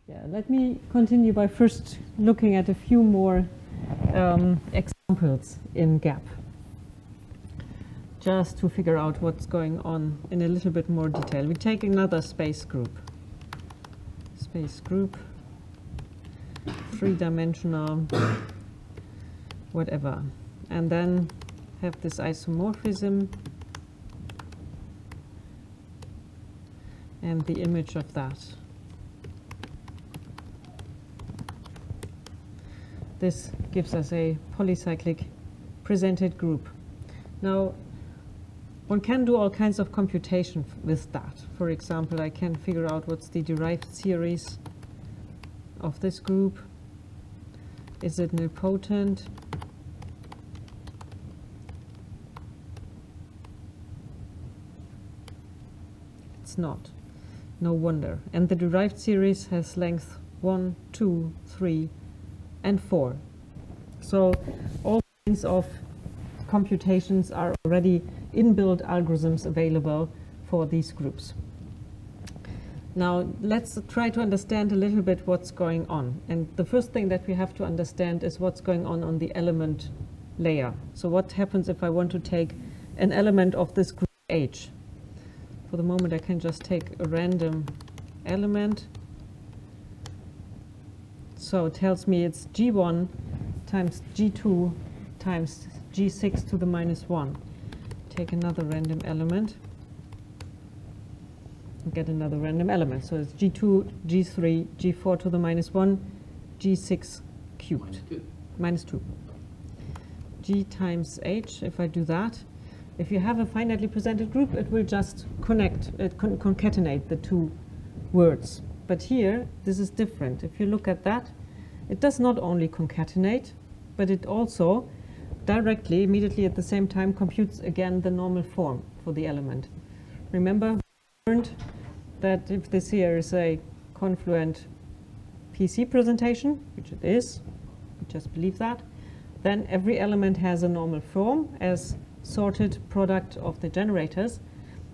Yeah, let me continue by first looking at a few more examples in GAP, just to figure out what's going on in a little bit more detail. We take another space group, three-dimensional, whatever, and then have this isomorphism and the image of that. This gives us a polycyclic presented group. Now, one can do all kinds of computation with that. For example, I can figure out what's the derived series of this group. Is it nilpotent? It's not. No wonder. And the derived series has length 1, 2, 3, and 4. So all kinds of computations are already inbuilt algorithms available for these groups. Now let's try to understand a little bit what's going on. And the first thing that we have to understand is what's going on the element layer. So what happens if I want to take an element of this group H? For the moment I can just take a random element. So it tells me it's G1 times G2 times G6 to the minus 1. Take another random element and get another random element. So it's G2, G3, G4 to the minus 1, G6 cubed. Minus 2. G times H, if I do that, if you have a finitely presented group, it will just concatenate the two words. But here, this is different. If you look at that, it does not only concatenate, but it also directly, immediately at the same time, computes again the normal form for the element. Remember, we learned that if this here is a confluent PC presentation, which it is, we just believe that, then every element has a normal form as sorted product of the generators,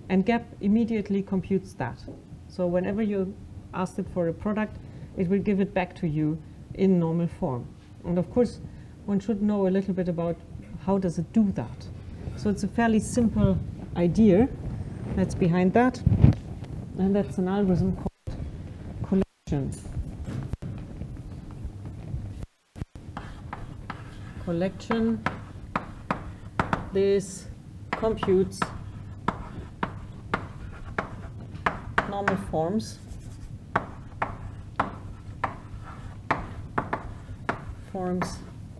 and GAP immediately computes that. So whenever you ask it for a product, it will give it back to you in normal form. And of course, one should know a little bit about how does it do that. So it's a fairly simple idea that's behind that, and that's an algorithm called collection. Collection. This computes normal forms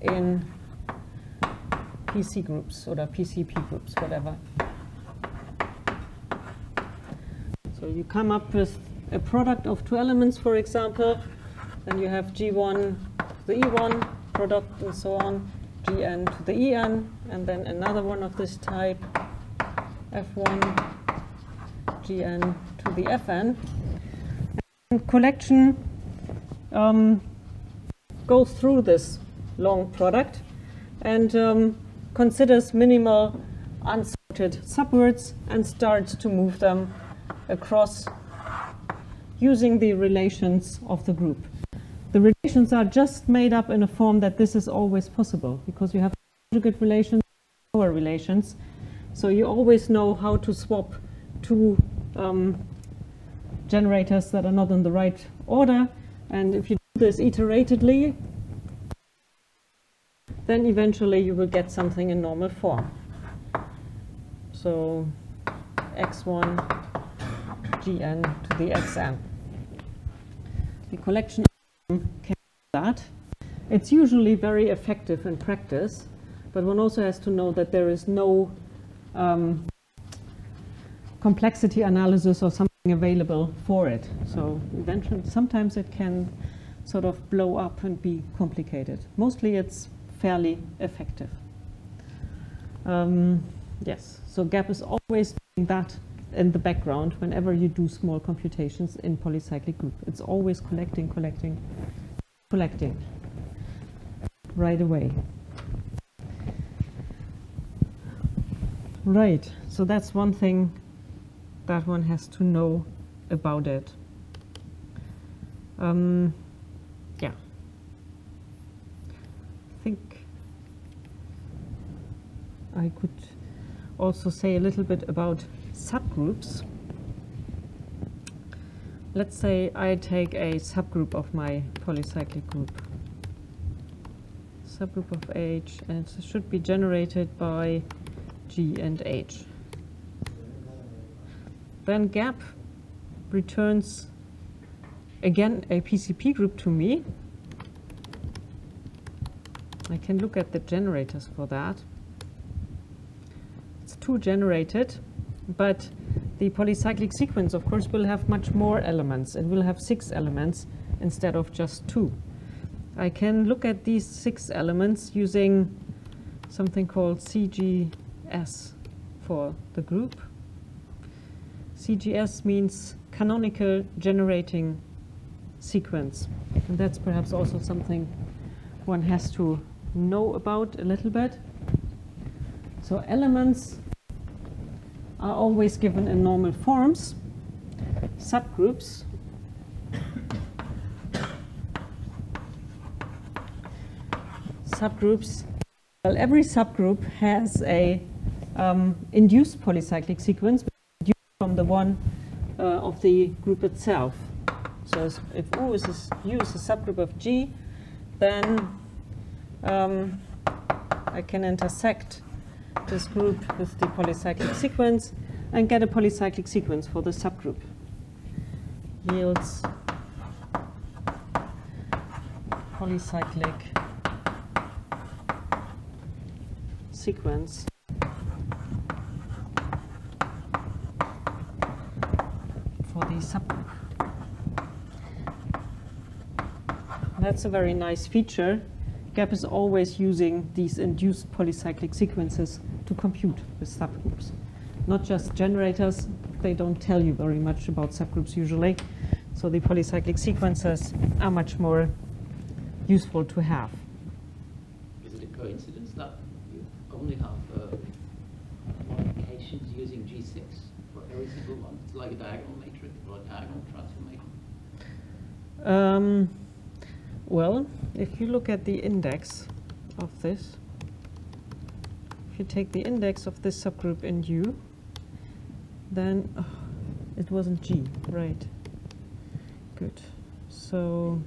in PC groups or PCP groups, whatever. So you come up with a product of two elements, for example, then you have G1 to the E1 product and so on, Gn to the En, and then another one of this type, F1 Gn to the Fn. And collection goes through this long product and considers minimal unsorted subwords and starts to move them across using the relations of the group. The relations are just made up in a form that this is always possible, because you have conjugate relations, power relations, so you always know how to swap two generators that are not in the right order, and if you do this iteratedly, then eventually you will get something in normal form. So x1 gn to the xn. The collection can do that. It's usually very effective in practice, but one also has to know that there is no complexity analysis or something available for it. So eventually, sometimes it can sort of blow up and be complicated. Mostly it's fairly effective. Yes, so GAP is always doing that in the background whenever you do small computations in polycyclic group. It's always collecting right away. Right, so that's one thing that one has to know about it. Yeah, I think I could also say a little bit about subgroups. Let's say I take a subgroup of my polycyclic group, subgroup of H, and it should be generated by G and H. Then gap returns again a PCP group to me. I can look at the generators for that. It's 2 generated, but the polycyclic sequence, of course, will have much more elements. It will have 6 elements instead of just 2. I can look at these 6 elements using something called CGS for the group. CGS means canonical generating sequence. And that's perhaps also something one has to know about a little bit. So elements are always given in normal forms. Subgroups well, every subgroup has a induced polycyclic sequence induced from the one of the group itself. So if U is a subgroup of G, then I can intersect this group with the polycyclic sequence and get a polycyclic sequence for the subgroup. Yields polycyclic sequence for the subgroup. That's a very nice feature. GAP is always using these induced polycyclic sequences to compute with subgroups. Not just generators, they don't tell you very much about subgroups usually. So the polycyclic sequences are much more useful to have. Is it a coincidence that you only have modifications using G6 for every single one? It's like a diagonal matrix or a diagonal transformation. Well, if you look at the index of this, if you take the index of this subgroup in U, then it wasn't G, right? Good. So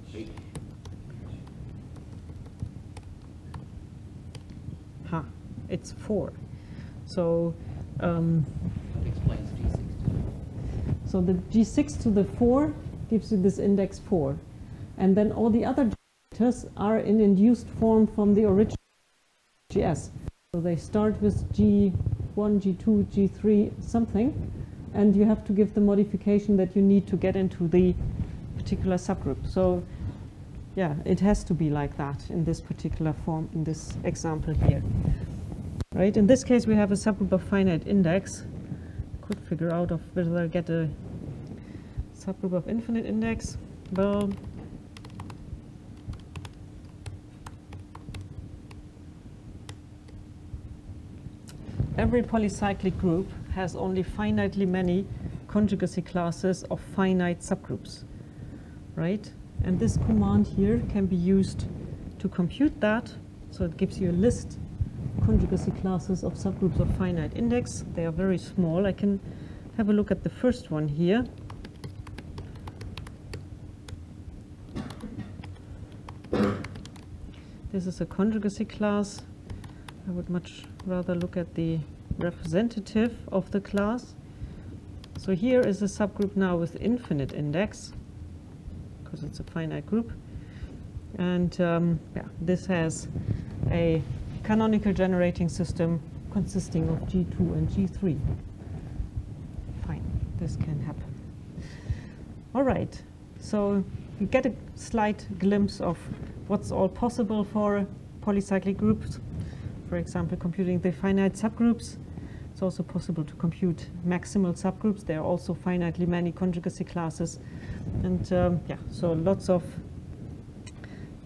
it's 4. So that explains G6 to the 4. So the G6 to the 4 gives you this index 4. And then all the other generators are in induced form from the original GS. So they start with G1, G2, G3 something, and you have to give the modification that you need to get into the particular subgroup. So yeah, it has to be like that in this particular form, in this example here. Right? In this case, we have a subgroup of finite index. Could figure out of whether I get a subgroup of infinite index. Well, every polycyclic group has only finitely many conjugacy classes of finite subgroups, right? And this command here can be used to compute that. So it gives you a list conjugacy classes of subgroups of finite index. They are very small. I can have a look at the first one here. This is a conjugacy class. I would much rather look at the representative of the class. So here is a subgroup now with infinite index, because it's a finite group. And yeah, this has a canonical generating system consisting of G2 and G3. Fine, this can happen. All right, so you get a slight glimpse of what's all possible for polycyclic groups. For example, computing the finite subgroups. It's also possible to compute maximal subgroups. There are also finitely many conjugacy classes. And yeah, so lots of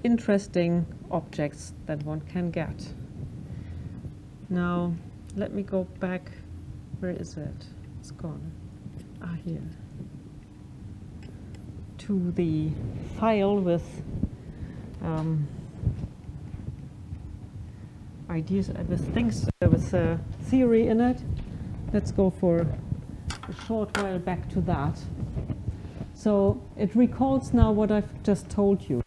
interesting objects that one can get. Now, let me go back. Where is it? It's gone. Here. to the file with ideas, with things, with theory in it. Let's go for a short while back to that. So it recalls now what I've just told you.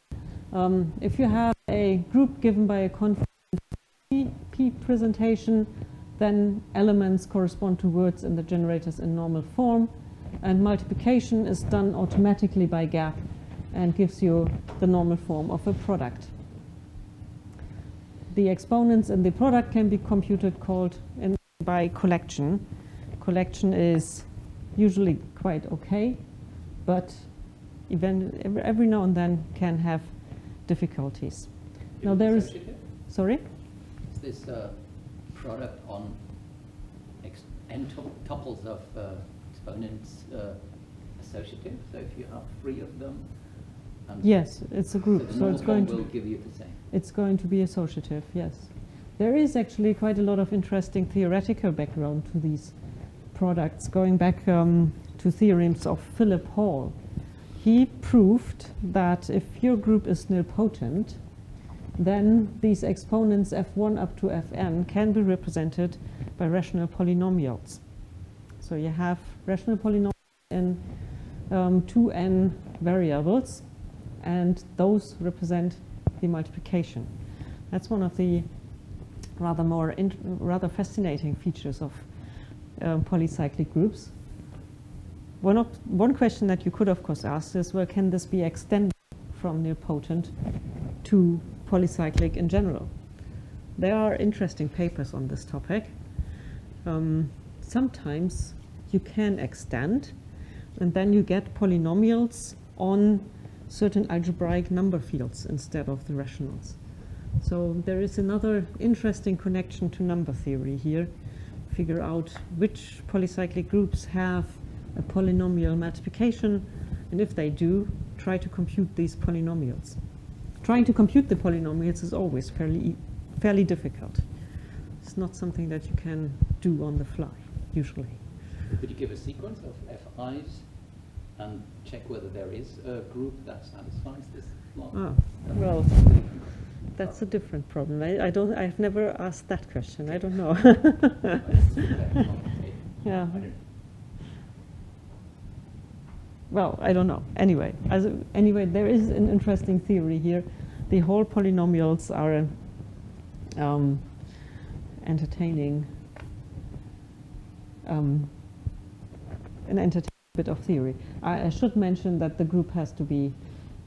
If you have a group given by a constant P presentation, then elements correspond to words in the generators in normal form, and multiplication is done automatically by gap and gives you the normal form of a product. The exponents in the product can be computed by collection. Collection is usually quite okay, but every now and then can have difficulties. Now there is, sorry? Is this product on n tuples of exponents associative? So if you have 3 of them, yes, it's a group, so it's going to give you the same. It's going to be associative, yes. There is actually quite a lot of interesting theoretical background to these products, going back to theorems of Philip Hall. He proved that if your group is nilpotent, then these exponents f1 up to fn can be represented by rational polynomials. So you have rational polynomials in 2n variables, and those represent the multiplication. That's one of the rather fascinating features of polycyclic groups. One question that you could, of course, ask is, well, can this be extended from nilpotent to polycyclic in general? There are interesting papers on this topic. Sometimes you can extend, and then you get polynomials on certain algebraic number fields instead of the rationals. So there is another interesting connection to number theory here. Figure out which polycyclic groups have a polynomial multiplication, and if they do, try to compute these polynomials. Trying to compute the polynomials is always fairly difficult. It's not something that you can do on the fly, usually. Could you give a sequence of FIs and check whether there is a group that satisfies this law? Ah, well, that's a different problem. I've never asked that question. I don't know. Yeah. Well, I don't know. Anyway, there is an interesting theory here. The whole polynomials are entertaining an entertaining bit of theory. I should mention that the group has to be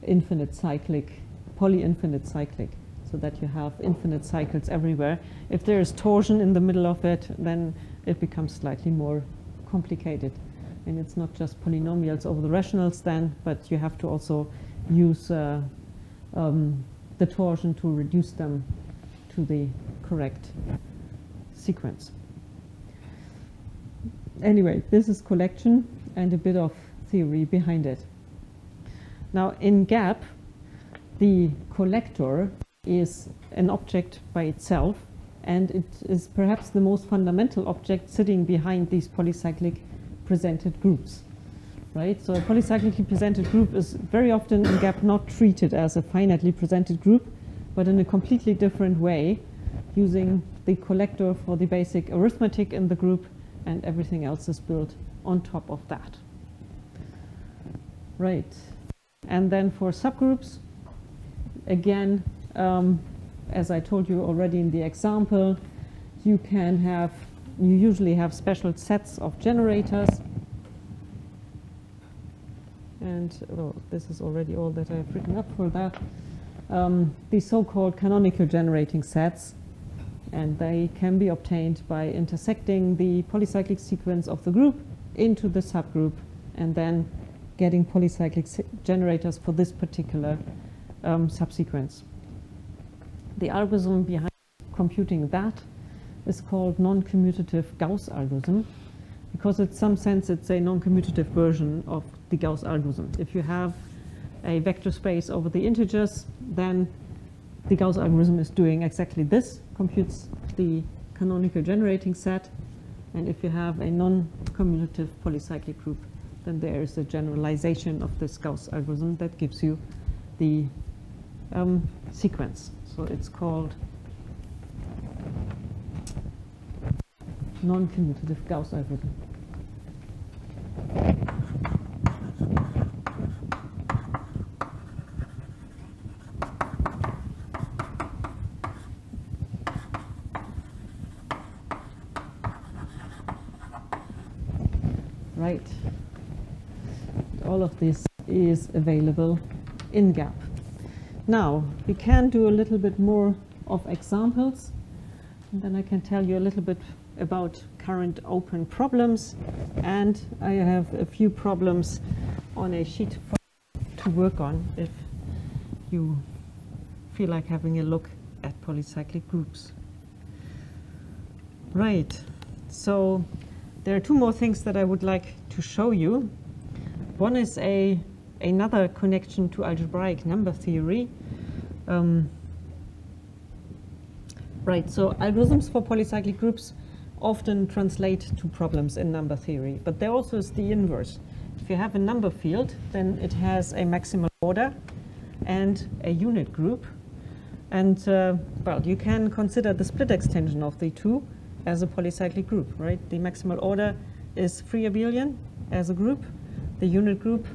infinite cyclic, poly-infinite cyclic, so that you have infinite cycles everywhere. If there is torsion in the middle of it, then it becomes slightly more complicated. And it's not just polynomials over the rationals then, but you have to also use the torsion to reduce them to the correct sequence. Anyway, this is collection and a bit of theory behind it. Now in GAP, the collector is an object by itself, and it is perhaps the most fundamental object sitting behind these polycyclic presented groups, right? So a polycyclically presented group is very often in GAP not treated as a finitely presented group, but in a completely different way, using the collector for the basic arithmetic in the group, and everything else is built on top of that. Right. And then for subgroups, again, as I told you already in the example, you usually have special sets of generators. And this is already all that I've written up for that. The so-called canonical generating sets, and they can be obtained by intersecting the polycyclic sequence of the group into the subgroup, and then getting polycyclic generators for this particular subsequence. The algorithm behind computing that is called non-commutative Gauss algorithm, because in some sense it's a non-commutative version of the Gauss algorithm. If you have a vector space over the integers, then the Gauss algorithm is doing exactly this, computes the canonical generating set, and if you have a non-commutative polycyclic group, then there is a generalization of this Gauss algorithm that gives you the sequence. So it's called Non-Commutative Gauss algorithm. Right. All of this is available in GAP. Now, we can do a little bit more of examples, and then I can tell you a little bit about current open problems, and I have a few problems on a sheet to work on if you feel like having a look at polycyclic groups. Right, so there are two more things that I would like to show you. One is another connection to algebraic number theory. Right, so algorithms for polycyclic groups often translate to problems in number theory, but there also is the inverse. If you have a number field, then it has a maximal order and a unit group. And, well, you can consider the split extension of the two as a polycyclic group, right? The maximal order is free abelian as a group. The unit group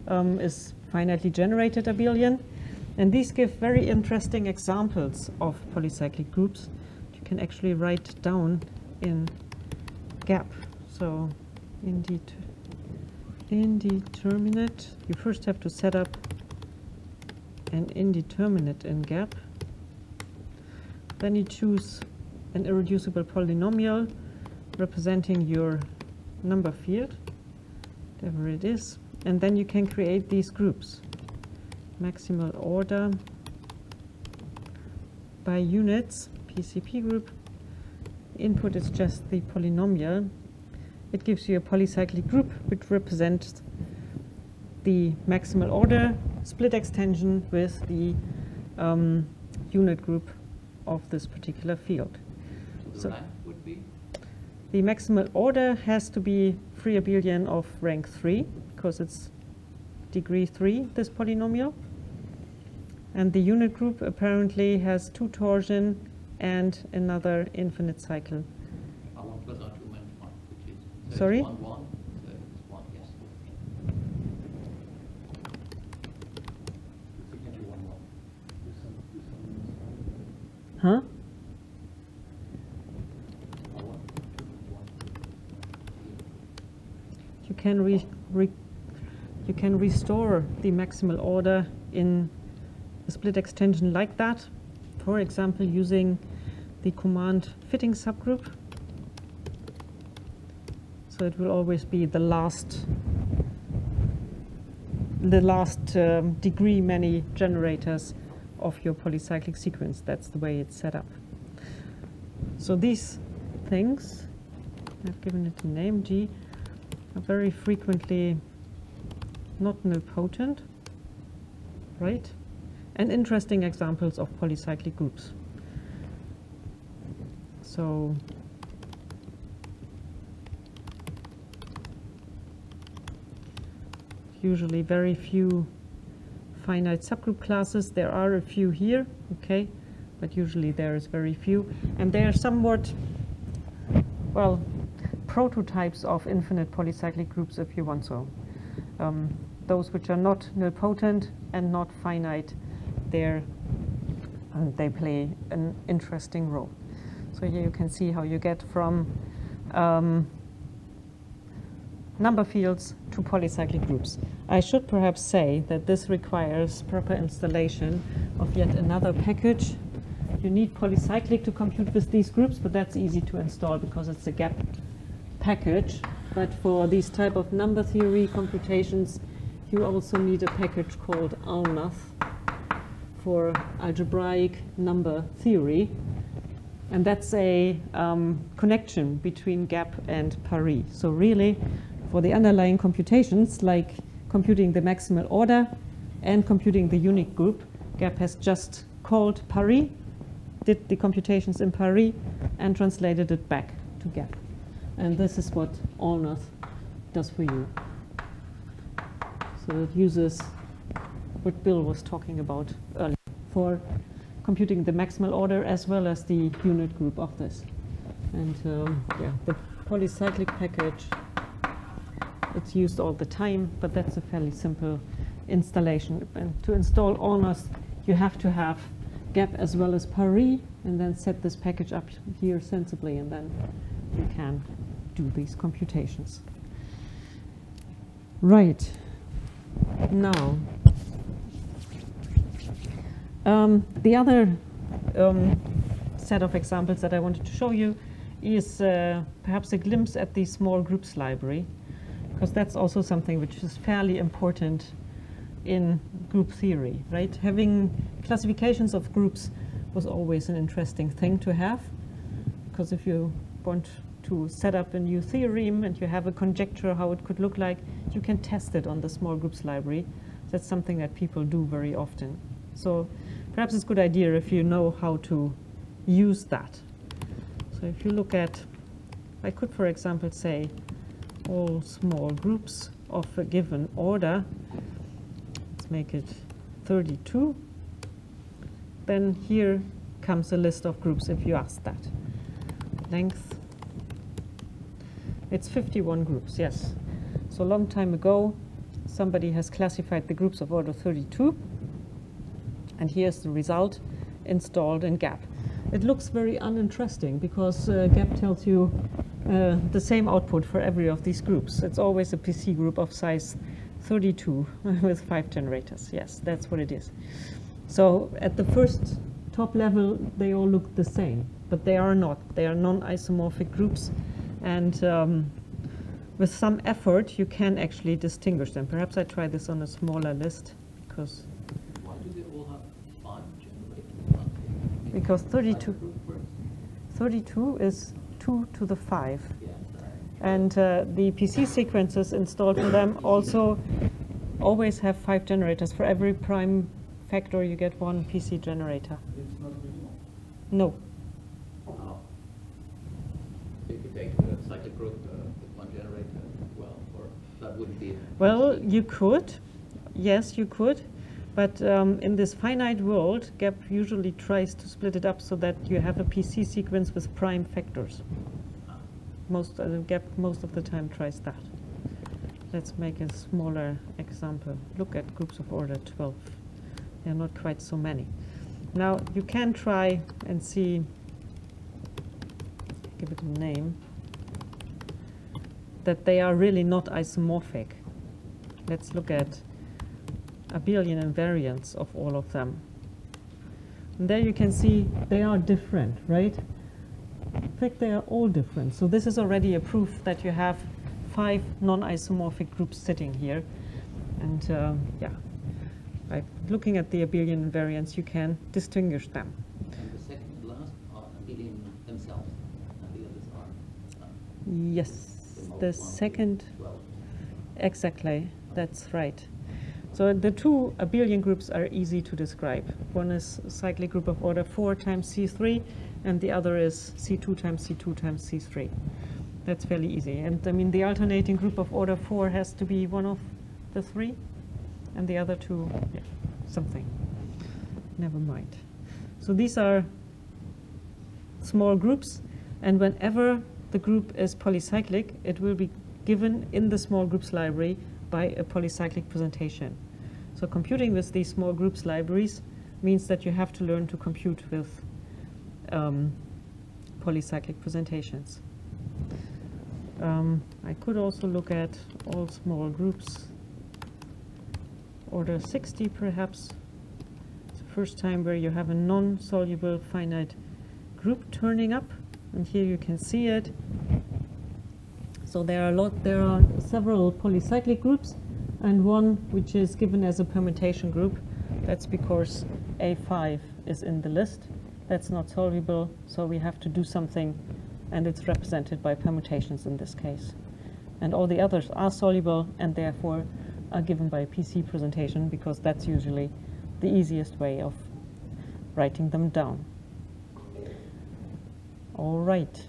is finitely generated abelian. And these give very interesting examples of polycyclic groups. You can actually write down in GAP. So indeterminate, you first have to set up an indeterminate in GAP. Then you choose an irreducible polynomial representing your number field, whatever it is, and then you can create these groups. Maximal order by units, PCP group. Input is just the polynomial. It gives you a polycyclic group which represents the maximal order split extension with the unit group of this particular field. So the rank would be? The maximal order has to be free abelian of rank 3 because it's degree 3, this polynomial. And the unit group apparently has 2 torsion and another infinite cycle. R1 plus R2 minus 1, which is, so sorry? It's 1, 1, so it's 1, yes. Signature 1, 1. Huh? You can restore the maximal order in a split extension like that, for example, using the command fitting subgroup. So it will always be the last degree many generators of your polycyclic sequence. That's the way it's set up. So these things, I've given it a name, G, are very frequently not nilpotent, right? And interesting examples of polycyclic groups. So usually very few finite subgroup classes. There are a few here, okay, but usually there is very few. And they are somewhat, well, prototypes of infinite polycyclic groups, if you want so. Those which are not nilpotent and not finite, they play an interesting role. So here you can see how you get from number fields to polycyclic groups. I should perhaps say that this requires proper installation of yet another package. You need Polycyclic to compute with these groups, but that's easy to install because it's a GAP package. But for these type of number theory computations, you also need a package called Almost for algebraic number theory. And that's a connection between GAP and Paris. So really, for the underlying computations, like computing the maximal order and computing the unit group, GAP has just called Paris, did the computations in Paris, and translated it back to GAP. And this is what Almost does for you. So it uses what Bill was talking about earlier for computing the maximal order as well as the unit group of this. And yeah, the polycyclic package, it's used all the time, but that's a fairly simple installation. And to install almost, you have to have gap as well as Paris, and then set this package up here sensibly, and then you can do these computations. Right. Now, the other set of examples that I wanted to show you is perhaps a glimpse at the small groups library, because that's also something which is fairly important in group theory, right? Having classifications of groups was always an interesting thing to have, because if you want to set up a new theorem and you have a conjecture how it could look like, you can test it on the small groups library. That's something that people do very often. So perhaps it's a good idea if you know how to use that. So if you look at, I could, for example, say all small groups of a given order, let's make it 32, then here comes a list of groups if you ask that. Length, it's 51 groups, yes. So a long time ago, somebody has classified the groups of order 32, and here's the result installed in GAP. It looks very uninteresting because GAP tells you the same output for every of these groups. It's always a PC group of size 32 with 5 generators. Yes, that's what it is. So at the first top level, they all look the same, but they are not. They are non-isomorphic groups, and with some effort, you can actually distinguish them. Perhaps I try this on a smaller list, because why do they all have 5 generators? Because 32 is 2 to the 5. Yeah, And the PC sequences installed for them also always have 5 generators. For every prime factor, you get 1 PC generator. It's not minimal. No. oh. So you could take a cyclic group with 1 generator as well, or that wouldn't be. Well, you could. Yes, you could. But in this finite world, GAP usually tries to split it up so that you have a PC sequence with prime factors. GAP most of the time tries that. Let's make a smaller example. Look at groups of order 12. They're not quite so many. Now you can try and see, give it a name, that they are really not isomorphic. Let's look at abelian invariants of all of them. And there you can see they are different, right? In fact, they are all different. So this is already a proof that you have 5 non-isomorphic groups sitting here. And yeah, by looking at the abelian invariants, you can distinguish them. And the second and last are abelian themselves, and the others are. Yes, the second, 12. exactly, that's right. So the 2 abelian groups are easy to describe. One is a cyclic group of order 4 times C3, and the other is C2 times C2 times C3. That's fairly easy. And I mean, the alternating group of order 4 has to be one of the 3, and the other 2, yeah, something. Never mind. So these are small groups, and whenever the group is polycyclic, it will be given in the small groups library by a polycyclic presentation. So computing with these small groups libraries means that you have to learn to compute with polycyclic presentations. I could also look at all small groups, order 60 perhaps. It's the first time where you have a non-soluble finite group turning up, and here you can see it. So there are several polycyclic groups, and one which is given as a permutation group. That's because A5 is in the list. That's not soluble, so we have to do something, and it's represented by permutations in this case. And all the others are soluble, and therefore are given by a PC presentation, because that's usually the easiest way of writing them down. All right.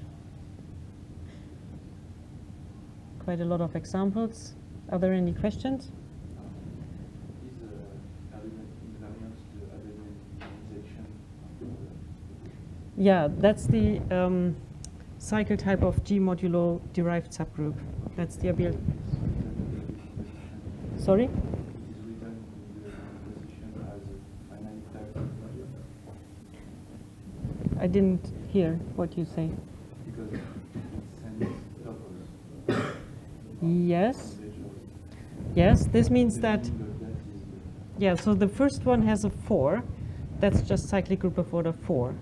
Quite a lot of examples. Are there any questions? Yeah, that's the cycle type of G modulo derived subgroup. That's the abelian. Sorry? I didn't hear what you say. Because it sends tuples. Yes. Yes, this means that, yeah, so the first one has a 4. That's just cyclic group of order 4.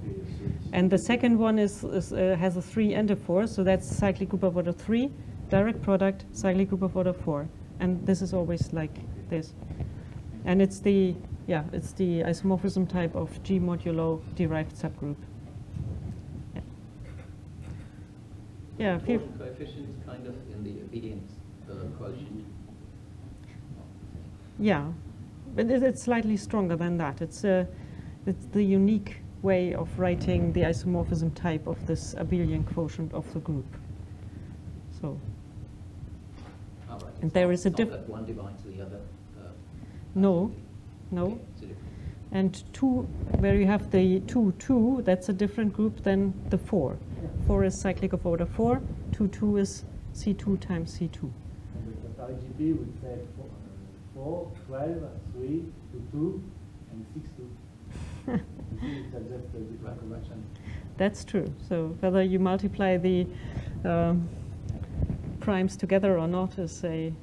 And the second one has a 3 and a 4, so that's cyclic group of order 3, direct product, cyclic group of order 4. And this is always like this. And it's the, yeah, it's the isomorphism type of G modulo derived subgroup. Yeah, the coefficient is kind of in the obedience quotient. Yeah, but it's slightly stronger than that. It's the unique way of writing the isomorphism type of this abelian quotient of the group. So, Right. And there is a that one divides the other. No, no. Okay, it's a different. And 2, where you have the 2, that's a different group than the 4. 4 is cyclic of order 4, 2 is C2 times C2. And the topology would say 4, 12, 3, 2, and 6, 2. It's just a different conversion. That's true. So whether you multiply the primes together or not is a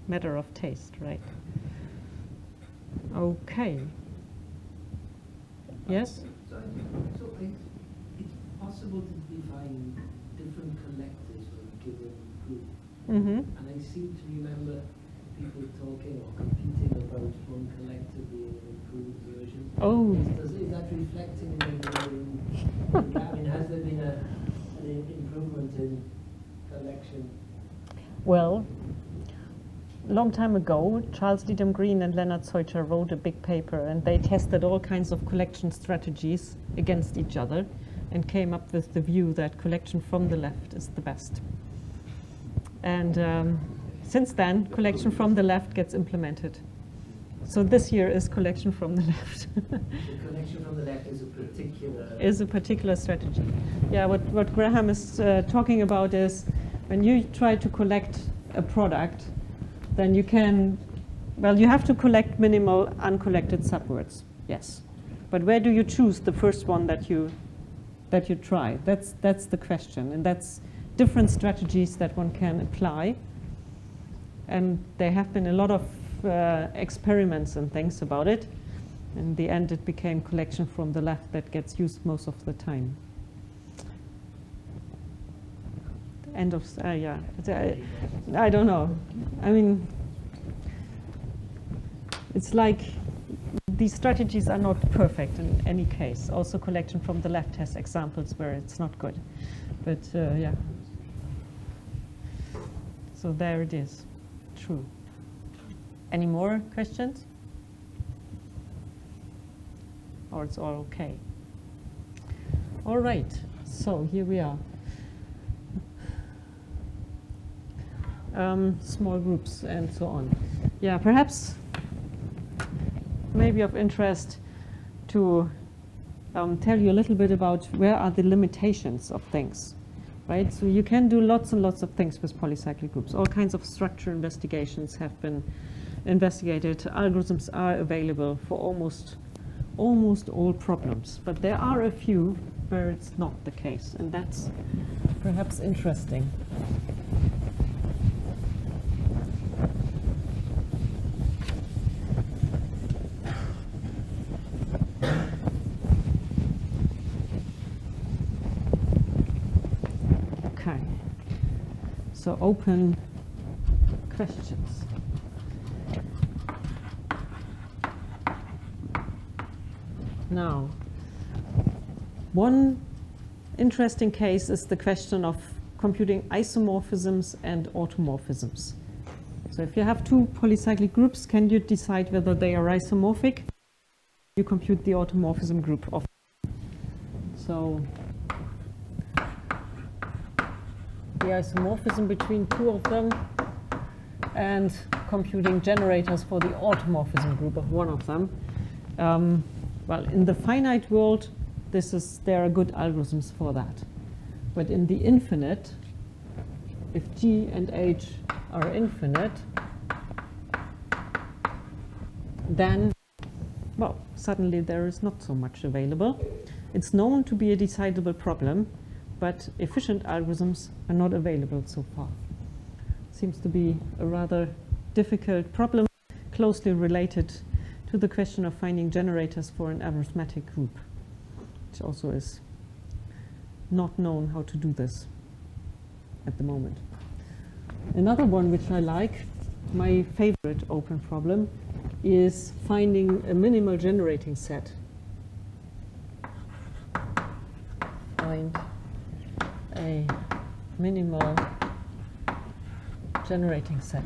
matter of taste, right? Okay. Yes? So it's possible to define different collectors for a given group. Mm-hmm. And I seem to remember people talking or competing about one collector being an improved version. Oh. Is that reflecting in the I mean, has there been an improvement in collection? Well, a long time ago, Charles Needham Green and Leonard Seuter wrote a big paper, and they tested all kinds of collection strategies against each other and came up with the view that collection from the left is the best. And since then, collection from the left gets implemented. So this year is collection from the left. The collection from the left is a particular strategy. Yeah, what Graham is talking about is when you try to collect a product, then you can, well, you have to collect minimal uncollected subwords, yes. But where do you choose the first one that you try? That's the question, and that's different strategies that one can apply. And there have been a lot of experiments and things about it. In the end, it became collection from the left that gets used most of the time. End of, yeah. I don't know. I mean, it's like these strategies are not perfect in any case. Also, collection from the left has examples where it's not good. But yeah. So there it is. True. Any more questions? Or it's all okay? All right. So here we are. Small groups and so on. Yeah, perhaps maybe of interest to tell you a little bit about where are the limitations of things, right? So you can do lots and lots of things with polycyclic groups. All kinds of structure investigations have been investigated. Algorithms are available for almost all problems, but there are a few where it's not the case, and that's perhaps interesting. So open questions. Now, one interesting case is the question of computing isomorphisms and automorphisms. So if you have two polycyclic groups, can you decide whether they are isomorphic? You compute the automorphism group of. So the isomorphism between two of them and computing generators for the automorphism group of one of them. Well, in the finite world, there are good algorithms for that. But in the infinite, if G and H are infinite, then, well, suddenly there is not so much available. It's known to be a decidable problem, but efficient algorithms are not available so far. Seems to be a rather difficult problem, closely related to the question of finding generators for an arithmetic group, which also is not known how to do this at the moment. Another one which I like, my favorite open problem, is finding a minimal generating set. Find a minimal generating set.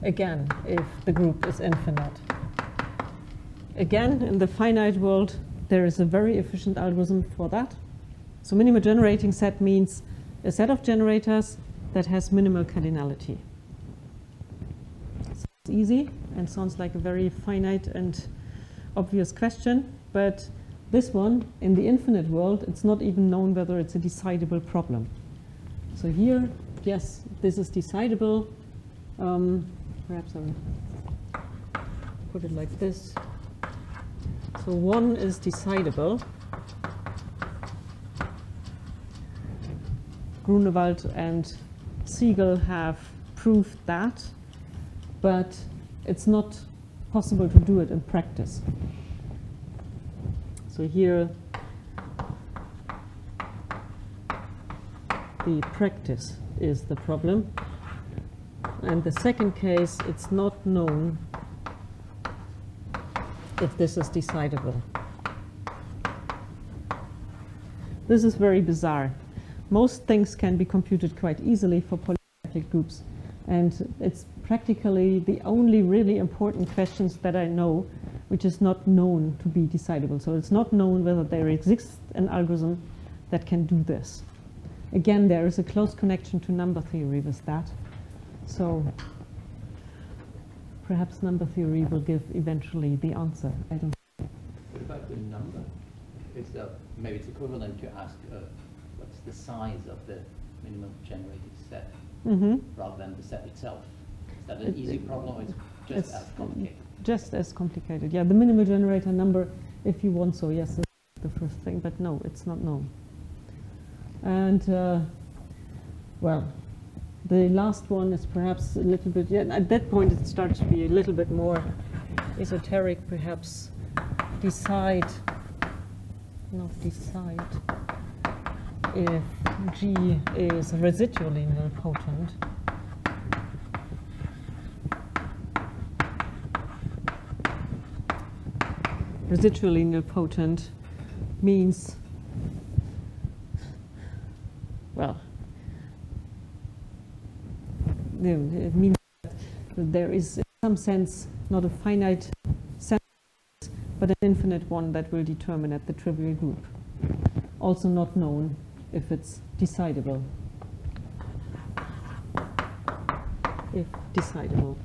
Again, if the group is infinite. Again, in the finite world, there is a very efficient algorithm for that. So minimal generating set means a set of generators that has minimal cardinality. It's easy and sounds like a very finite and obvious question, but this one, in the infinite world, it's not even known whether it's a decidable problem. So here, yes, this is decidable. Perhaps I'll put it like this. So 1 is decidable. Grunewald and Siegel have proved that, but it's not possible to do it in practice. So here, the practice is the problem. And the second case, it's not known if this is decidable. This is very bizarre. Most things can be computed quite easily for polycyclic groups, and it's practically the only really important questions that I know which is not known to be decidable. So it's not known whether there exists an algorithm that can do this. Again, there is a close connection to number theory with that. So perhaps number theory will give eventually the answer. I don't know. What about the number? Maybe it's equivalent to ask what's the size of the minimum generated set rather than the set itself. Is that an easy problem, or it's just as complicated? Just as complicated, yeah. The minimal generator number, if you want so, yes, is the first thing, but no, it's not known. And, well, the last one is perhaps a little bit, yeah, at that point it starts to be a little bit more esoteric, perhaps. Decide if G is residually nilpotent. Residually nilpotent means, well, it means that there is, in some sense, not a finite sense, but an infinite one that will determine at the trivial group. Also not known if it's decidable. If decidable.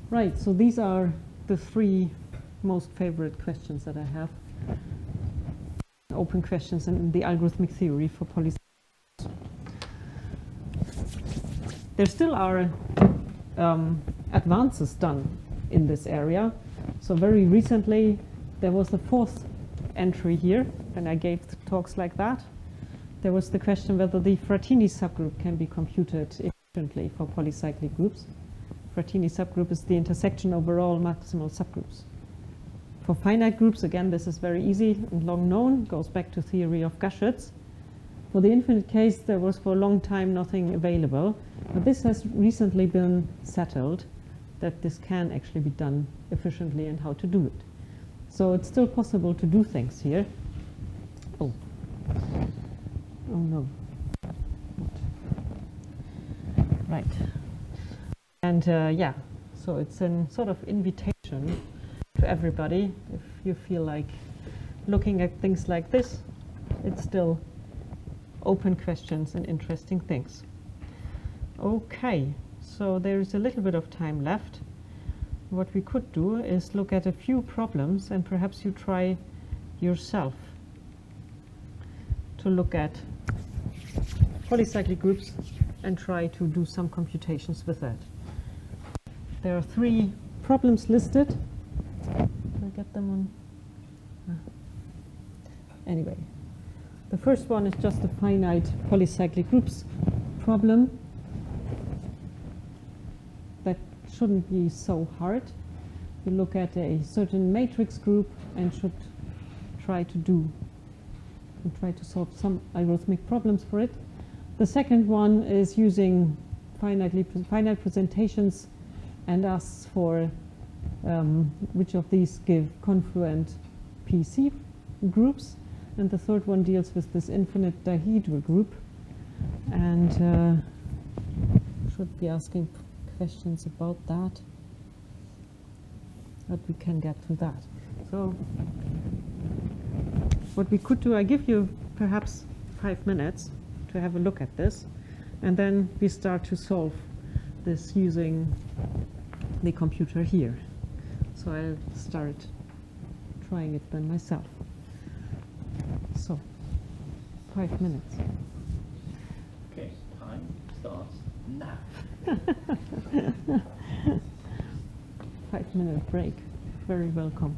Right, so these are the three most favorite questions that I have. Open questions in the algorithmic theory for polycyclics. There still are advances done in this area. So very recently, there was the fourth entry here, and I gave talks like that. There was the question whether the Frattini subgroup can be computed efficiently for polycyclic groups. Frattini subgroup is the intersection over all maximal subgroups. For finite groups, again, this is very easy and long known, goes back to theory of Guschetz. For the infinite case, there was for a long time nothing available, but this has recently been settled, that this can actually be done efficiently and how to do it. So it's still possible to do things here. Oh no. Right. And yeah, so it's a sort of invitation to everybody. If you feel like looking at things like this, it's still open questions and interesting things. Okay, so there is a little bit of time left. what we could do is look at a few problems, and perhaps you try yourself to look at polycyclic groups and try to do some computations with that. There are 3 problems listed. Did I get them on? Anyway, the first one is just a finite polycyclic groups problem. That shouldn't be so hard. You look at a certain matrix group and should try to solve some algorithmic problems for it. The second one is using finite presentations and asks for which of these give confluent PC groups. And the third one deals with this infinite dihedral group, and should be asking questions about that. But we can get through that. So what we could do, I give you perhaps 5 minutes to have a look at this, and then we start to solve this using the computer here. So I'll start trying it then myself. So, 5 minutes. Okay, time starts now. 5-minute break. Very welcome.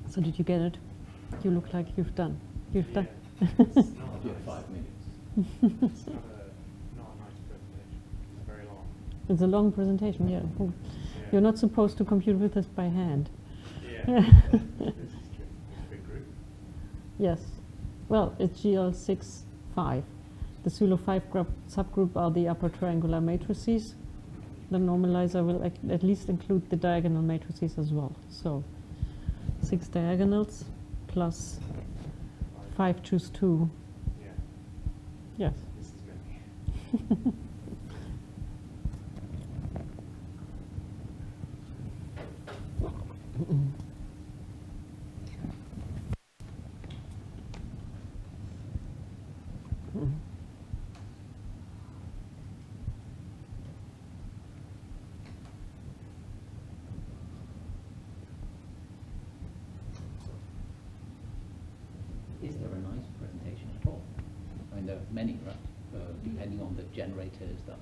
So did you get it? You look like you've done. You've done. You have 5 minutes. It's not a nice presentation. It's very long. It's a long presentation, yeah. You're not supposed to compute with this by hand. Yeah. This is true. It's a big group. Yes. Well, it's GL6, 5. The Zulo 5 subgroup are the upper triangular matrices. The normalizer will at least include the diagonal matrices as well. So 6 diagonals plus 5 choose 2. Yeah. Yes. This is many. there are many, right? Depending on the generators that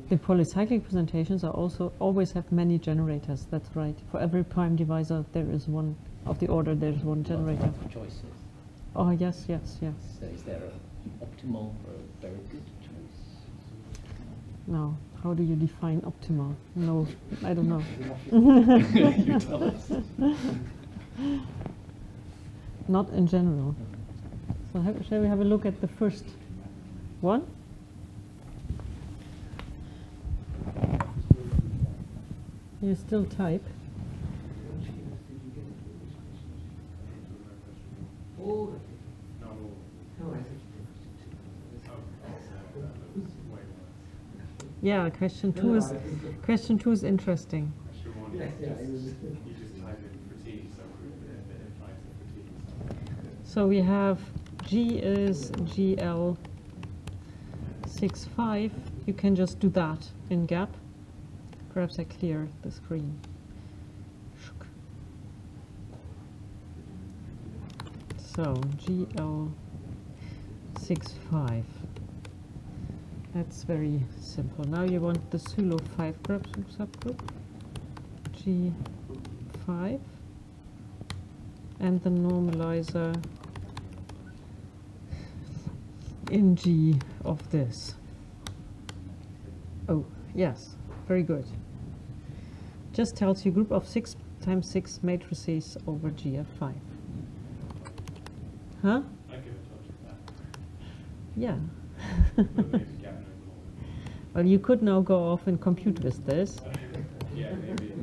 The polycyclic presentations are also always have many generators. That's right. For every prime divisor, there is one of the order. There is one generator. lots of choices. Oh yes, yes, yes. So is there an optimal or a very good choice? Now, how do you define optimal? No, I don't know. You tell us. Not in general. So shall we have a look at the first one? You still type. Oh, Not all. no, I think. Yeah, question two is interesting. Question one Yes, is yeah, just, it was- you just type in fatigue subgroup and it implies the fatigue subgroup. So we have G is GL65. You can just do that in gap. Perhaps I clear the screen. Shook. So GL65. That's very simple. Now you want the Sylow 5 subgroup. G5. And the normalizer in G of this. Oh, yes, very good. Just tells you group of 6 times 6 matrices over G of 5. Huh? I give a touch of that. Yeah. But maybe gap no more. Well, you could now go off and compute with this. Yeah, maybe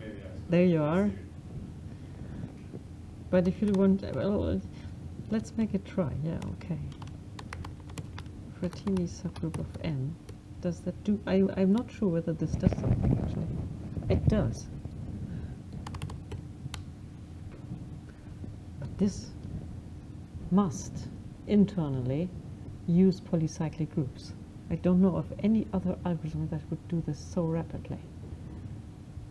I There you are. But if you want, well, let's make it try. Yeah, okay. Frattini subgroup of N. Does that do? I'm not sure whether this does something actually. It does. But this must internally use polycyclic groups. I don't know of any other algorithm that would do this so rapidly.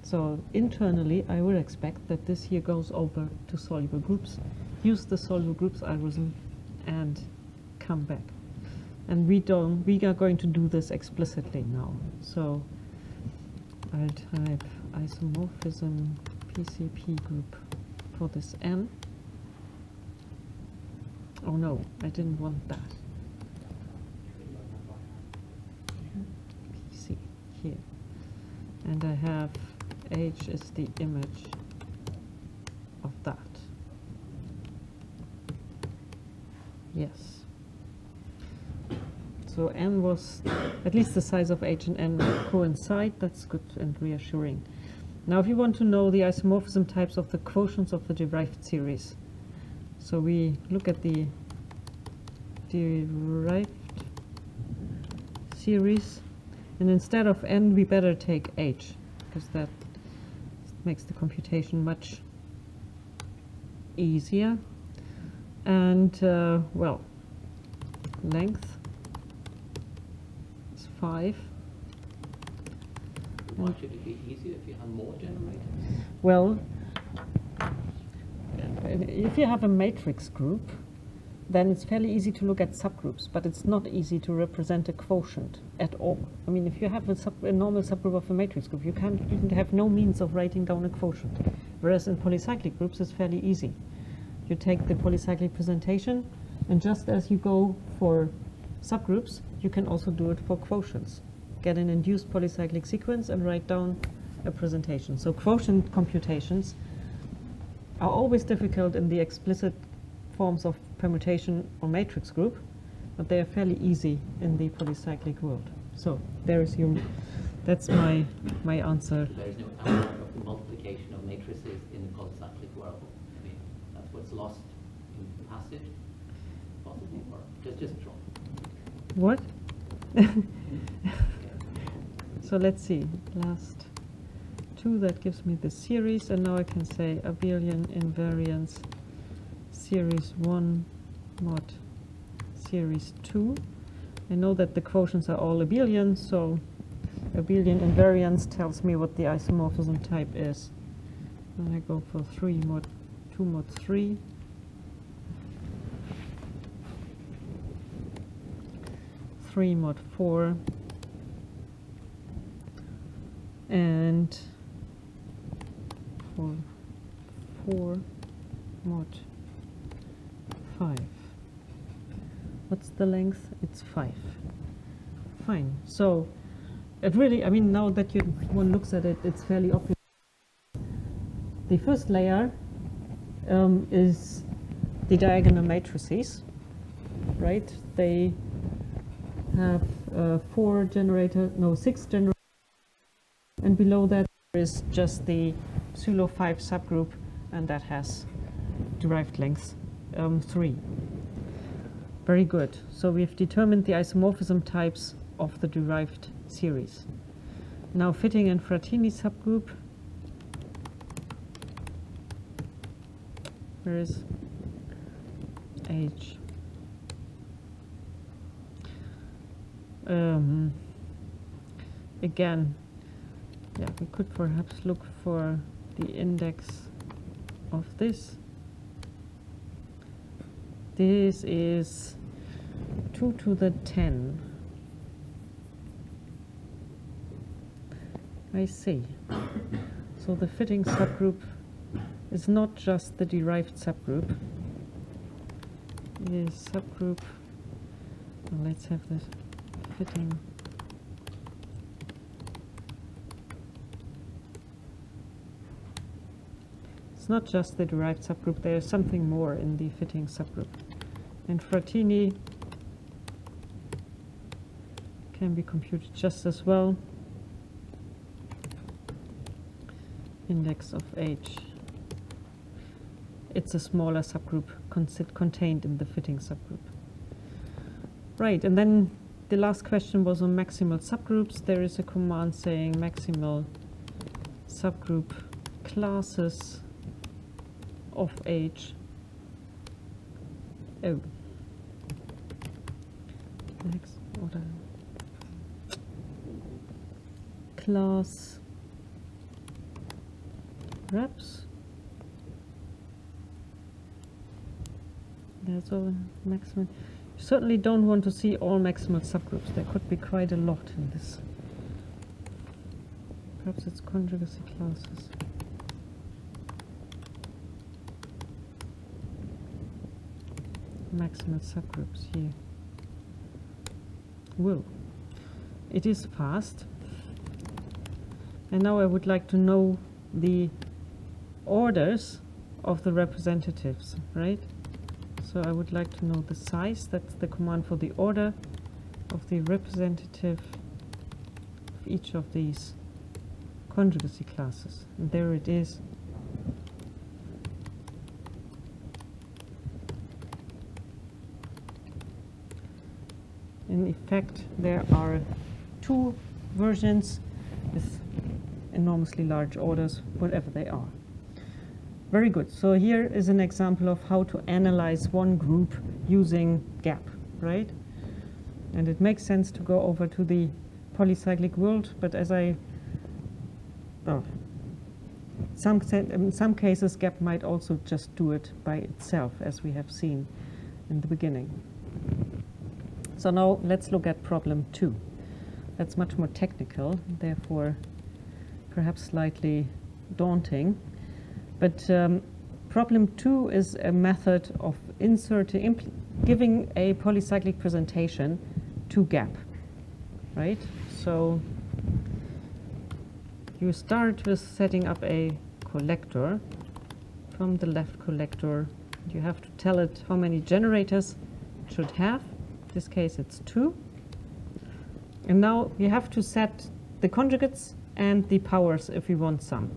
So internally, I would expect that this here goes over to soluble groups, use the soluble groups algorithm, and come back. And we are going to do this explicitly now. So I'll type isomorphism PCP group for this N. Oh no, I didn't want that. PC here. And I have H is the image of that. Yes. So N was, at least the size of H and N coincide. That's good and reassuring. Now if you want to know the isomorphism types of the quotients of the derived series, so we look at the derived series, and instead of N we better take H, because that makes the computation much easier. And well, length is 5. Why should it be easier if you have more generators? Well, if you have a matrix group, then it's fairly easy to look at subgroups, but it's not easy to represent a quotient at all. I mean, if you have a normal subgroup of a matrix group, you have no means of writing down a quotient. Whereas in polycyclic groups, it's fairly easy. You take the polycyclic presentation, and just as you go for subgroups, you can also do it for quotients. Get an induced polycyclic sequence and write down a presentation. So quotient computations are always difficult in the explicit forms of permutation or matrix group, but they are fairly easy in the polycyclic world. So there is your, that's my answer. There is no analog of the multiplication of matrices in the polycyclic world. I mean, that's what's lost in the passage, possibly, or just wrong. What? So let's see, last two, that gives me the series, and now I can say abelian invariance series 1 mod series 2. I know that the quotients are all abelian, so abelian invariance tells me what the isomorphism type is. And I go for 3 mod 2 mod 3. 3 mod 4 and for 4 mod 5. What's the length? It's 5. Fine. So it really, I mean, now that one looks at it, it's fairly obvious. The first layer is the diagonal matrices, right? They have 6 generators, and below that there is just the pseudo 5 subgroup, and that has derived length 3. Very good. So we've determined the isomorphism types of the derived series. Now fitting and Frattini subgroup. Where is H? Again, yeah, we could perhaps look for the index of this. This is 2 to the 10. I see. So the fitting subgroup is not just the derived subgroup. It is subgroup. Well, let's have this fitting. It's not just the derived subgroup, there's something more in the fitting subgroup. And Frattini can be computed just as well. Index of H. It's a smaller subgroup contained in the fitting subgroup. Right, and then the last question was on maximal subgroups. There is a command saying maximal subgroup classes of H. Oh. Next order. Class reps. There's all maximum. You certainly don't want to see all maximal subgroups. There could be quite a lot in this. Perhaps it's conjugacy classes. Maximal subgroups here. Whoa. It is fast. And now I would like to know the orders of the representatives, right? So I would like to know the size. That's the command for the order of the representative of each of these conjugacy classes. And there it is. In effect, there are 2 versions with enormously large orders, whatever they are. Very good. So here is an example of how to analyze one group using gap, right? And it makes sense to go over to the polycyclic world, but as in some cases, gap might also just do it by itself, as we have seen in the beginning. So now let's look at problem 2. That's much more technical, therefore perhaps slightly daunting. But problem 2 is a method of giving a polycyclic presentation to gap, right? So you start with setting up a collector. From the left collector, you have to tell it how many generators it should have. In this case, it's 2. And now you have to set the conjugates and the powers if you want some.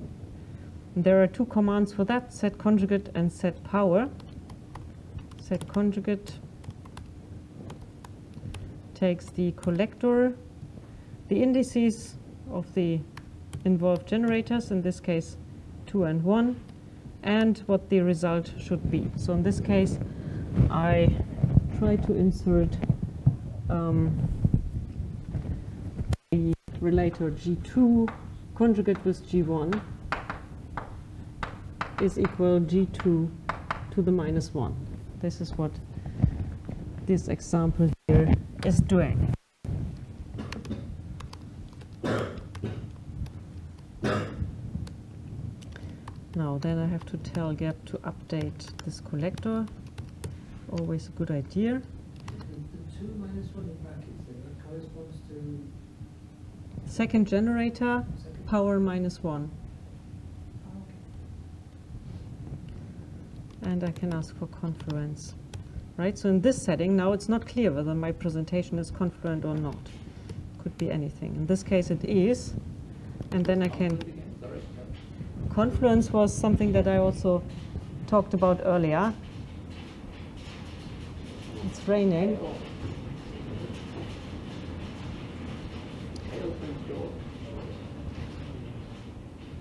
And there are 2 commands for that, set conjugate and set power. Set conjugate takes the collector, the indices of the involved generators, in this case 2 and 1, and what the result should be. So in this case, I try to insert the relator G2 conjugate with G1 is equal G2 to the minus 1. This is what this example here is doing. Now then I have to tell Gap to update this collector. Always a good idea. The 2 minus 1 in brackets there, that corresponds to Second generator, second. power minus 1. Oh, okay. And I can ask for confluence. Right, so in this setting, now it's not clear whether my presentation is confluent or not. Could be anything. In this case it is. And then I can... Confluence was something that I also talked about earlier. It's raining.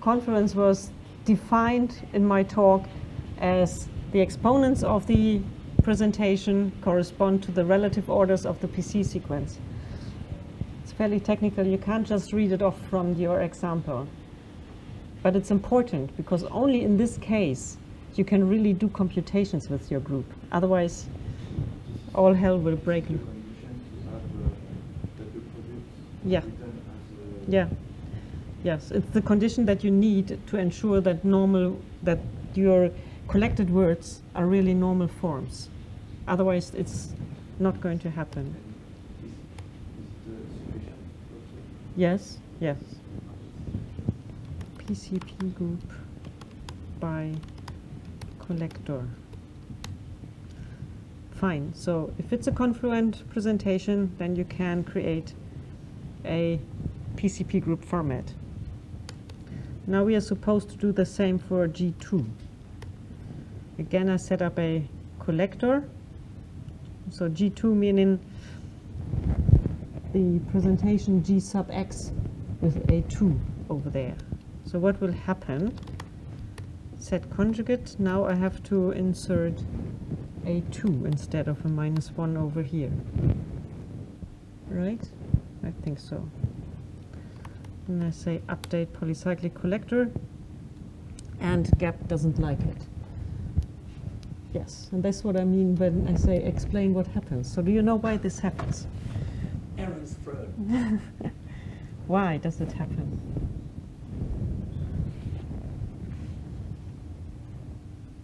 Confluence was defined in my talk as the exponents of the presentation correspond to the relative orders of the PC sequence. It's fairly technical. You can't just read it off from your example. But it's important because only in this case you can really do computations with your group. Otherwise, all hell will break loose. Yeah. Yeah. Yes, it's the condition that you need to ensure that that your collected words are really normal forms. Otherwise, it's not going to happen. Yes, yes. PCP group by collector. Fine, so if it's a confluent presentation, then you can create a PCP group format. Now we are supposed to do the same for G2. Again, I set up a collector. So G2 meaning the presentation G sub x with a 2 over there. So what will happen? Set conjugate. Now I have to insert a 2 instead of a minus 1 over here. Right? I think so. And I say update polycyclic collector, and Gap doesn't like it. Yes, and that's what I mean when I say explain what happens. So do you know why this happens? Errors thrown. Why does it happen?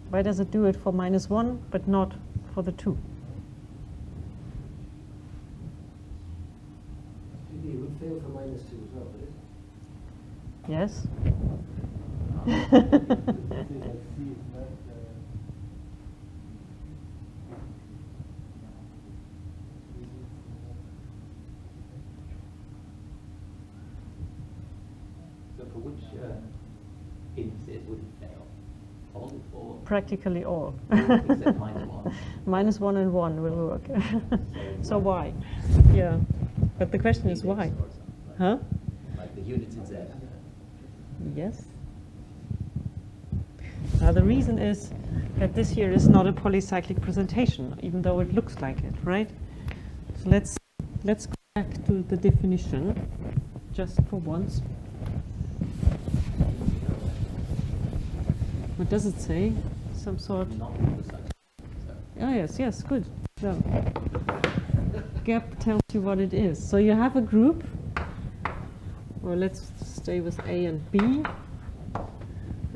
Why does it do it for minus 1 but not for the 2? It would fail for minus 2 as well, would it? Yes? So for which indices would it fail? All or Practically all. except minus 1? Minus 1 and 1 will work. So why? Yeah. But the question is why? Or something, Huh? like the units in Z. Yes. Now the reason is that this here is not a polycyclic presentation, even though it looks like it, right? So let's go back to the definition, just for once. What does it say? Some sort. Not Polycyclic. So Oh yes, yes, good. So Gap tells you what it is. So you have a group. Well, let's stay with A and B,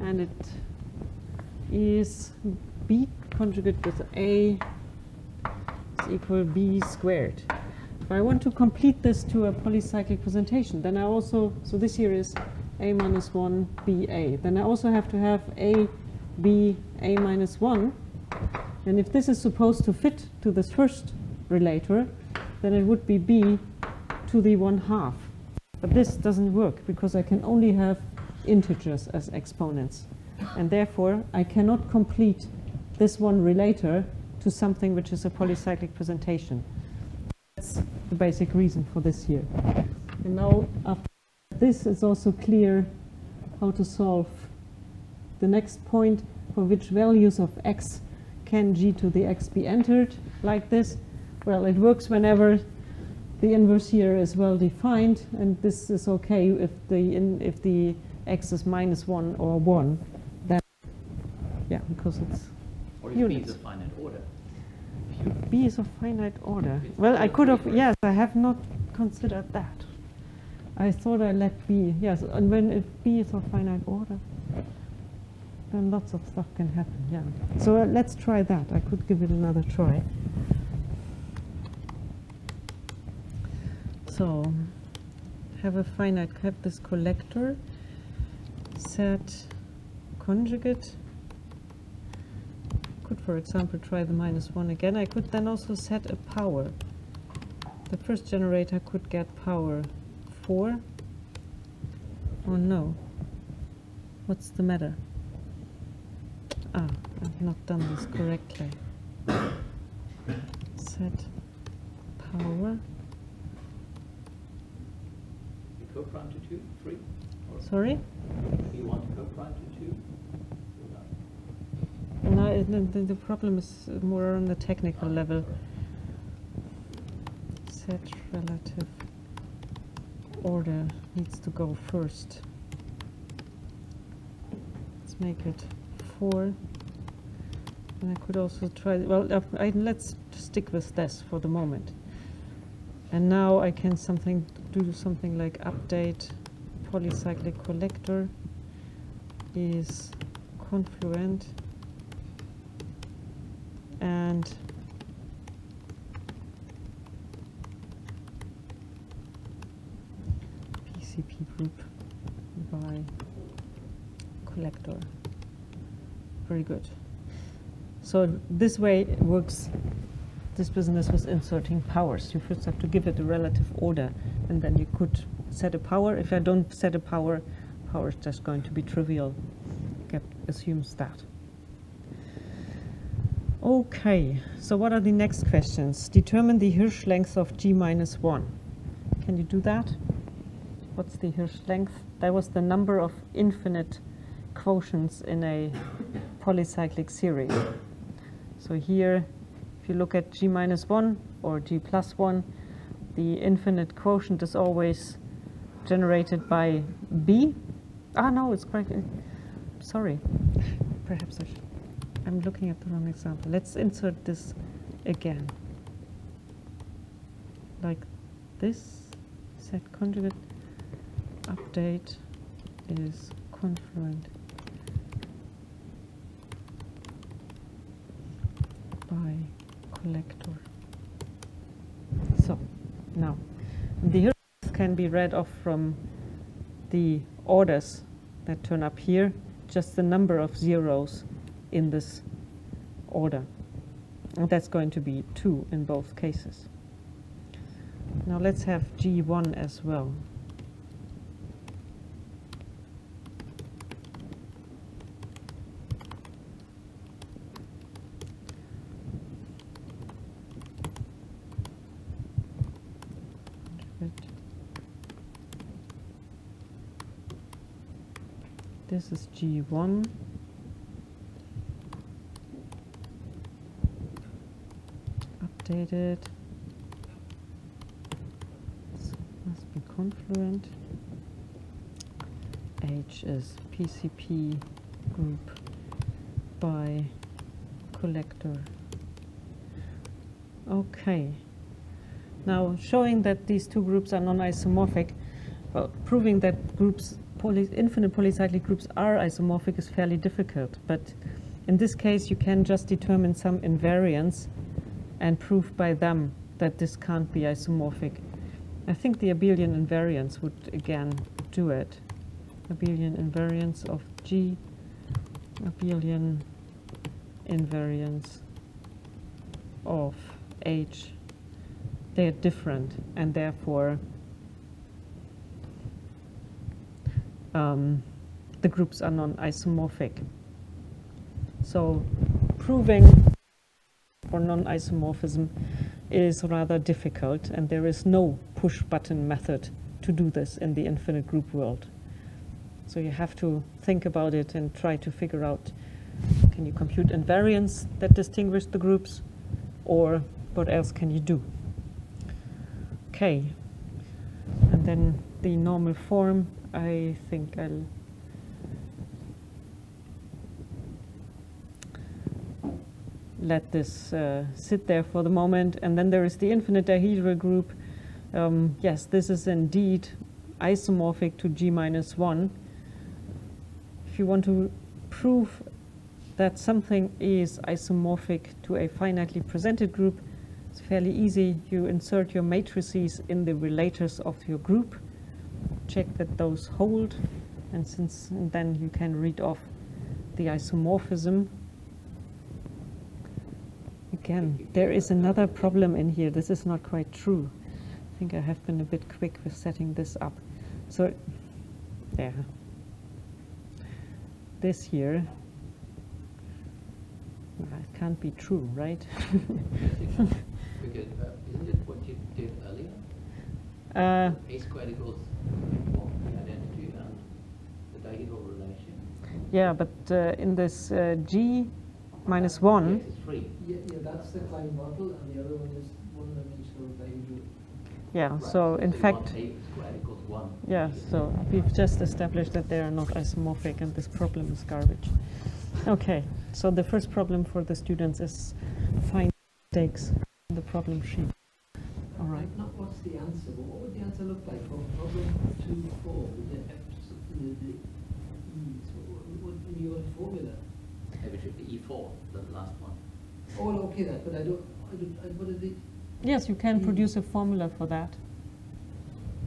and it is B conjugate with A is equal B squared. If I want to complete this to a polycyclic presentation, then I also, so this here is A minus 1, B, A. Then I also have to have A, B, A minus 1. And if this is supposed to fit to this first relator, then it would be B to the 1/2. But this doesn't work because I can only have integers as exponents. And therefore, I cannot complete this one relator to something which is a polycyclic presentation. That's the basic reason for this here. And now, after this, it's also clear how to solve the next point for which values of x can g to the x be entered like this. Well, it works whenever the inverse here is well defined, and this is okay if the x is minus 1 or 1. Then, yeah, because it's or if units. B is a finite order. B is of finite order. Well, I could have, yes, I have not considered that. I thought I let B, yes, and when if B is of finite order. then lots of stuff can happen, yeah. So let's try that. I could give it another try. So have this collector, set conjugate. Could, for example, try the -1 again. I could then also set a power. The first generator could get power 4. Oh no. What's the matter? Ah, I've not done this correctly. Set power. You co-prime to 2, 3? Or Sorry? you want to co-prime to 2? No, the problem is more on the technical level. Set relative order needs to go first. Let's make it 4. And I could also try, well, let's stick with this for the moment. And now I can do something like update polycyclic collector is confluent and PCP group by collector. Very good. So this way it works, this business with inserting powers. You first have to give it a relative order, and then you could set a power. If I don't set a power, power is just going to be trivial. Assumes that. Okay, so what are the next questions? Determine the Hirsch length of G minus 1. Can you do that? What's the Hirsch length? That was the number of infinite quotients in a polycyclic series. So here, if you look at G minus 1 or G plus 1, the infinite quotient is always generated by B. Ah, no, it's correct. Sorry. Perhaps I'm looking at the wrong example. Let's insert this again. Like this. Set conjugate. Update is confluent by collector. So now the Hirsch can be read off from the orders that turn up here, just the number of zeros in this order. And that's going to be 2 in both cases. Now let's have G1 as well. This is G1. Updated. This must be confluent. H is PCP group by collector. Okay. Now, showing that these two groups are non-isomorphic, well, proving that groups infinite polycyclic groups are isomorphic is fairly difficult, but in this case you can just determine some invariance and prove by them that this can't be isomorphic. I think the abelian invariance would again do it. Abelian invariance of G, abelian invariance of H. They're different, and therefore the groups are non-isomorphic. So proving for non-isomorphism is rather difficult, and there is no push-button method to do this in the infinite group world. So you have to think about it and try to figure out, can you compute invariance that distinguish the groups, or what else can you do? Okay, and then the normal form, I think I'll let this sit there for the moment. And then there is the infinite dihedral group. Yes, this is indeed isomorphic to G minus 1. If you want to prove that something is isomorphic to a finitely presented group, it's fairly easy. You insert your matrices in the relators of your group, check that those hold, and then you can read off the isomorphism. Again, there is another problem in here. This is not quite true. I think I have been a bit quick with setting this up. So, there. This here, it can't be true, right? Because, isn't it what you did earlier? A squared equals the identity and the Dihedral relation. Yeah, but in this G minus 1, Yes, it's free. Yeah, that's the Klein model, and the other one is one-dimensional Dihedral. yeah, Right, so in you fact, want A squared equals 1. yeah, so we've just established that they are not isomorphic and this problem is garbage. Okay, so the first problem for the students is find mistakes in the problem sheet. All right. Not what's the answer, but what would the answer look like for problem 2-4 with the F's, the E's? What would be your formula? Maybe it should be E4, the last one. Oh, okay, that, but I don't, what is it? Yes, you can produce a formula for that.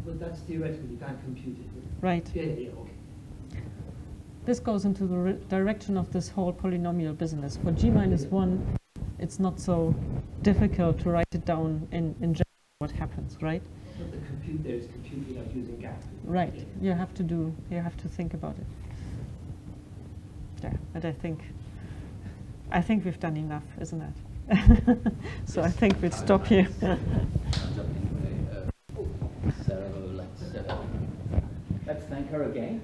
But that's theoretical, you can't compute it. Right. Yeah, okay. This goes into the direction of this whole polynomial business. For G minus 1, it's not so difficult to write it down in general what happens, right? But the compute there is compute without using gap. Right. Yeah. You have to think about it. Yeah, but I think we've done enough, isn't it? So I think we'll stop here. So let's thank her again.